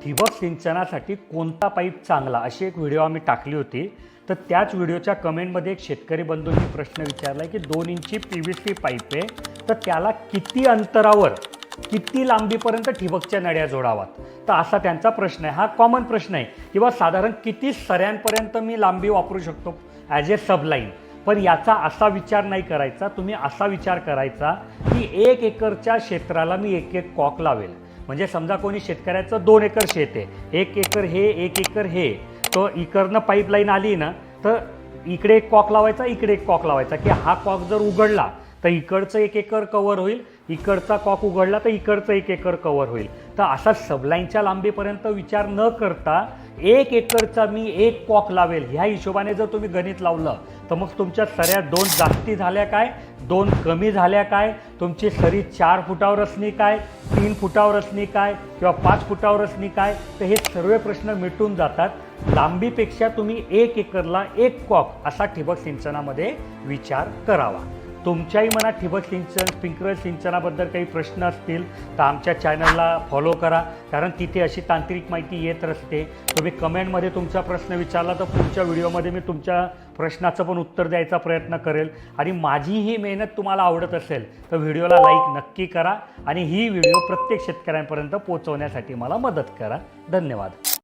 ठिबक सिंचनासाठी कोणता पाईप चांगला अशी एक व्हिडिओ आम्ही टाकली होती। तर त्याच व्हिडिओच्या कमेंटमध्ये एक शेतकरी बंधूंनी प्रश्न विचारला की 2 इंची PVC पाईप आहे, तर त्याला किती अंतरावर किती लांबीपर्यंत ठिबकच्या नळ्या जोडावात। तर असा त्यांचा प्रश्न आहे। हा कॉमन प्रश्न आहे किंवा साधारण किती सऱ्यांपर्यंत मी लांबी वापरू शकतो ॲज ए सबलाईन। पण याचा असा विचार नाही करायचा, तुम्ही असा विचार करायचा की 1 एकरच्या क्षेत्राला मी 1 कॉक लावेल। म्हणजे समजा कोणी शेतकऱ्याचं 2 एकर शेत आहे, 1 एकर हे 1 एकर हे, तो इकडनं पाईपलाईन आली ना तर इकडे 1 कॉक लावायचा, इकडे 1 कॉक लावायचा की हा कॉक जर उघडला तर इकडचं 1 एकर कव्हर होईल, इकडचा कॉक उघडला तर इकडचं 1 एकर कव्हर होईल। तर असा सबलाईनच्या लांबीपर्यंत विचार न करता 1 एकरचा मी 1 कॉक लावेल ह्या हिशोबाने जर तुम्ही गणित लावलं तर मग तुमच्या सऱ्या 2 जास्ती झाल्या काय, 2 कमी झाल्या काय, तुमची सरी 4 फुटावर असणी काय, 3 फुटावर असणी काय किंवा 5 फुटावर असणी काय, तर हे सर्व प्रश्न मिटून जातात। लांबीपेक्षा तुम्ही 1 एकरला 1 कॉक असा ठिबक सिंचनामध्ये विचार करावा। तुमच्याही मनात ठिबक सिंचन स्प्रिंकलर सिंचनाबद्दल काही प्रश्न असतील तर आमच्या चॅनलला फॉलो करा, कारण तिथे अशी तांत्रिक माहिती येत असते। तुम्ही कमेंटमध्ये तुमचा प्रश्न विचारला तर पुढच्या व्हिडिओमध्ये मी तुमच्या प्रश्नाचं पण उत्तर द्यायचा प्रयत्न करेल। आणि माझी ही मेहनत तुम्हाला आवडत असेल तर व्हिडिओला लाईक नक्की करा आणि ही व्हिडिओ प्रत्येक शेतकऱ्यांपर्यंत पोहोचवण्यासाठी मला मदत करा। धन्यवाद।